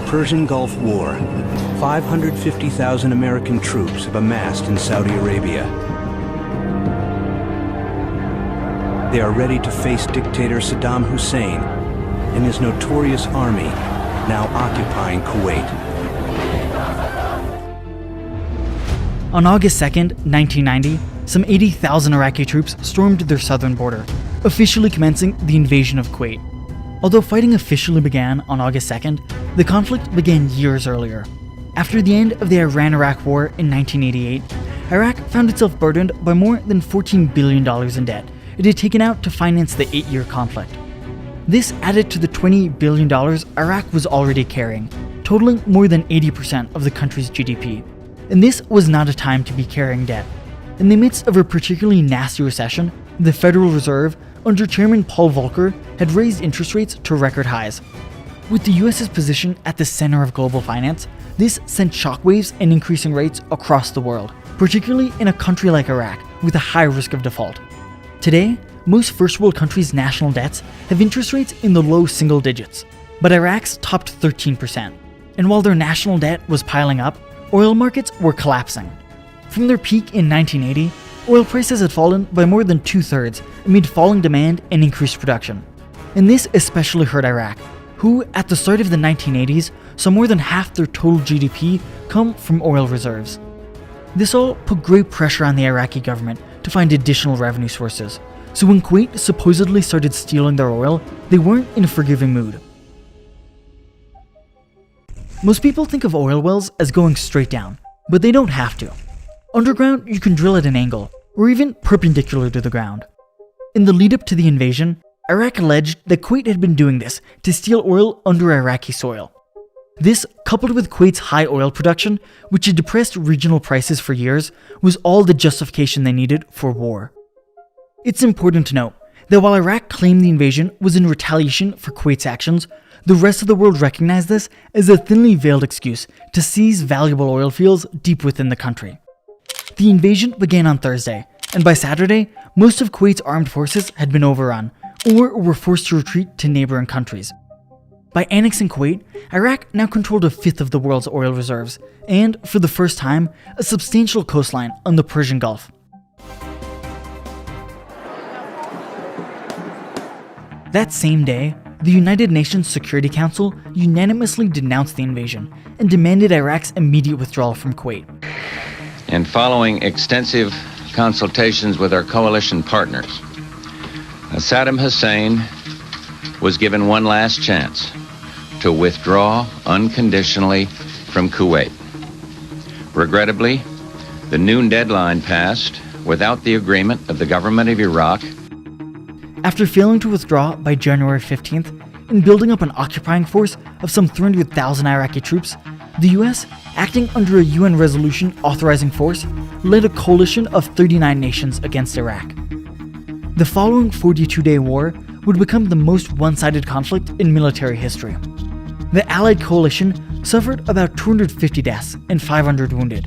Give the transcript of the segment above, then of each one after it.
Persian Gulf War, 550,000 American troops have amassed in Saudi Arabia. They are ready to face dictator Saddam Hussein and his notorious army, now occupying Kuwait. On August 2nd, 1990, some 80,000 Iraqi troops stormed their southern border, officially commencing the invasion of Kuwait. Although fighting officially began on August 2nd, the conflict began years earlier. After the end of the Iran-Iraq War in 1988, Iraq found itself burdened by more than $14 billion in debt it had taken out to finance the 8-year conflict. This added to the $20 billion Iraq was already carrying, totaling more than 80% of the country's GDP. And this was not a time to be carrying debt. In the midst of a particularly nasty recession, the Federal Reserve, under Chairman Paul Volcker, had raised interest rates to record highs. With the US's position at the center of global finance, this sent shockwaves and increasing rates across the world, particularly in a country like Iraq with a high risk of default. Today, most first world countries' national debts have interest rates in the low single digits, but Iraq's topped 13%. And while their national debt was piling up, oil markets were collapsing. From their peak in 1980, oil prices had fallen by more than 2/3 amid falling demand and increased production. And this especially hurt Iraq, who at the start of the 1980s saw more than half their total GDP come from oil reserves. This all put great pressure on the Iraqi government to find additional revenue sources, so when Kuwait supposedly started stealing their oil, they weren't in a forgiving mood. Most people think of oil wells as going straight down, but they don't have to. Underground, you can drill at an angle, or even perpendicular to the ground. In the lead up to the invasion, Iraq alleged that Kuwait had been doing this to steal oil under Iraqi soil. This, coupled with Kuwait's high oil production, which had depressed regional prices for years, was all the justification they needed for war. It's important to note that while Iraq claimed the invasion was in retaliation for Kuwait's actions, the rest of the world recognized this as a thinly veiled excuse to seize valuable oil fields deep within the country. The invasion began on Thursday, and by Saturday, most of Kuwait's armed forces had been overrun, or were forced to retreat to neighboring countries. By annexing Kuwait, Iraq now controlled a fifth of the world's oil reserves, and, for the first time, a substantial coastline on the Persian Gulf. That same day, the United Nations Security Council unanimously denounced the invasion and demanded Iraq's immediate withdrawal from Kuwait. And following extensive consultations with our coalition partners, Saddam Hussein was given one last chance to withdraw unconditionally from Kuwait. Regrettably, the noon deadline passed without the agreement of the government of Iraq. After failing to withdraw by January 15th and building up an occupying force of some 300,000 Iraqi troops, the US, acting under a UN resolution authorizing force, led a coalition of 39 nations against Iraq. The following 42-day war would become the most one-sided conflict in military history. The Allied coalition suffered about 250 deaths and 500 wounded,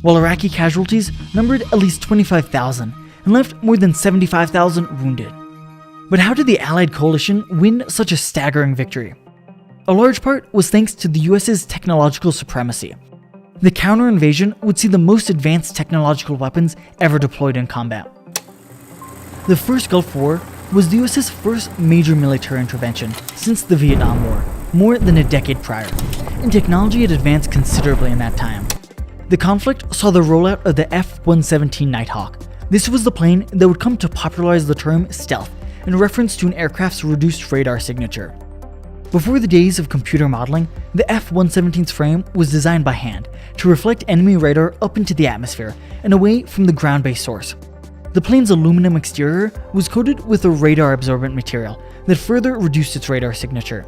while Iraqi casualties numbered at least 25,000 and left more than 75,000 wounded. But how did the Allied coalition win such a staggering victory? A large part was thanks to the US's technological supremacy. The counter-invasion would see the most advanced technological weapons ever deployed in combat. The first Gulf War was the US's first major military intervention since the Vietnam War, more than a decade prior, and technology had advanced considerably in that time. The conflict saw the rollout of the F-117 Nighthawk. This was the plane that would come to popularize the term stealth in reference to an aircraft's reduced radar signature. Before the days of computer modeling, the F-117's frame was designed by hand to reflect enemy radar up into the atmosphere and away from the ground-based source. The plane's aluminum exterior was coated with a radar-absorbent material that further reduced its radar signature.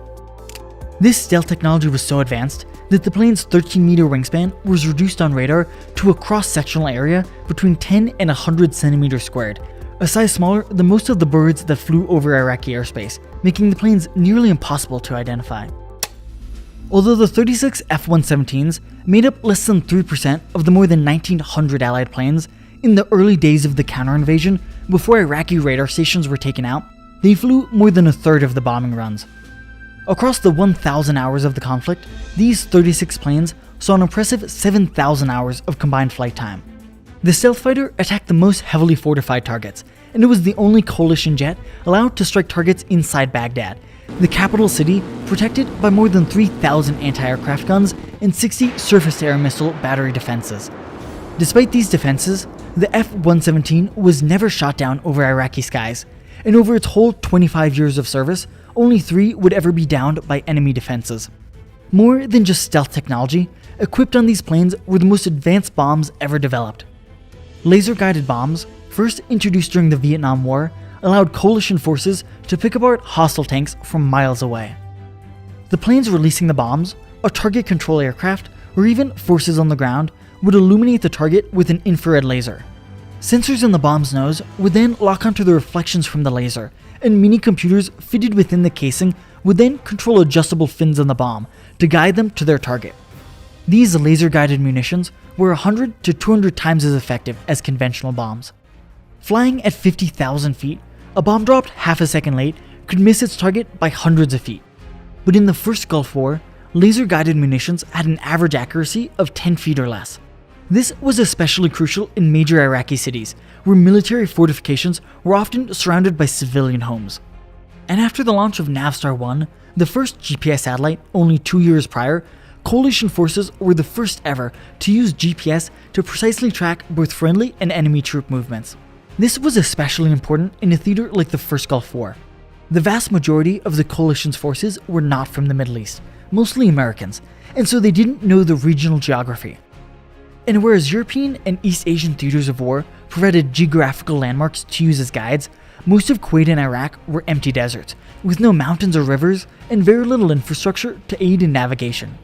This stealth technology was so advanced that the plane's 13-meter wingspan was reduced on radar to a cross-sectional area between 10 and 100 centimeters squared, a size smaller than most of the birds that flew over Iraqi airspace, making the planes nearly impossible to identify. Although the 36 F-117s made up less than 3% of the more than 1,900 Allied planes, in the early days of the counter-invasion, before Iraqi radar stations were taken out, they flew more than a third of the bombing runs. Across the 1,000 hours of the conflict, these 36 planes saw an impressive 7,000 hours of combined flight time. The stealth fighter attacked the most heavily fortified targets, and it was the only coalition jet allowed to strike targets inside Baghdad, the capital city protected by more than 3,000 anti-aircraft guns and 60 surface-to-air missile battery defenses. Despite these defenses, the F-117 was never shot down over Iraqi skies, and over its whole 25 years of service, only 3 would ever be downed by enemy defenses. More than just stealth technology, equipped on these planes were the most advanced bombs ever developed. Laser-guided bombs, first introduced during the Vietnam War, allowed coalition forces to pick apart hostile tanks from miles away. The planes releasing the bombs, a target control aircraft, or even forces on the ground, would illuminate the target with an infrared laser. Sensors in the bomb's nose would then lock onto the reflections from the laser, and mini computers fitted within the casing would then control adjustable fins on the bomb to guide them to their target. These laser-guided munitions were 100 to 200 times as effective as conventional bombs. Flying at 50,000 feet, a bomb dropped half a second late could miss its target by hundreds of feet. But in the first Gulf War, laser-guided munitions had an average accuracy of 10 feet or less. This was especially crucial in major Iraqi cities, where military fortifications were often surrounded by civilian homes. And after the launch of Navstar-1, the first GPS satellite only 2 years prior, coalition forces were the first ever to use GPS to precisely track both friendly and enemy troop movements. This was especially important in a theater like the First Gulf War. The vast majority of the coalition's forces were not from the Middle East, mostly Americans, and so they didn't know the regional geography. And whereas European and East Asian theaters of war provided geographical landmarks to use as guides, most of Kuwait and Iraq were empty deserts, with no mountains or rivers and very little infrastructure to aid in navigation.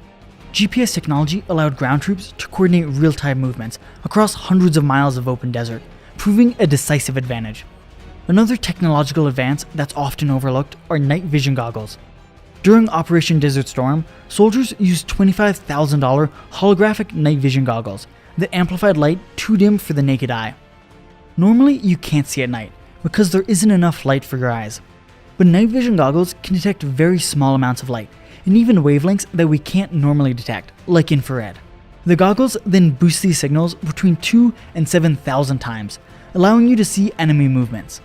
GPS technology allowed ground troops to coordinate real-time movements across hundreds of miles of open desert, proving a decisive advantage. Another technological advance that's often overlooked are night vision goggles. During Operation Desert Storm, soldiers used $25,000 holographic night vision goggles that amplified light too dim for the naked eye. Normally, you can't see at night because there isn't enough light for your eyes. But night vision goggles can detect very small amounts of light, and even wavelengths that we can't normally detect, like infrared. The goggles then boost these signals between 2 and 7,000 times, allowing you to see enemy movements.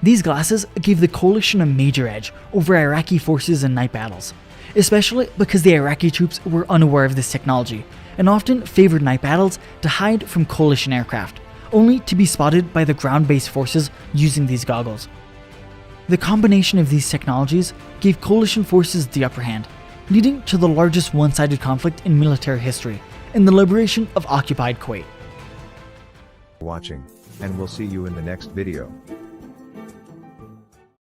These glasses gave the coalition a major edge over Iraqi forces in night battles, especially because the Iraqi troops were unaware of this technology and often favored night battles to hide from coalition aircraft, only to be spotted by the ground-based forces using these goggles. The combination of these technologies gave coalition forces the upper hand, leading to the largest one-sided conflict in military history and the liberation of occupied Kuwait. Watching, and we'll see you in the next video.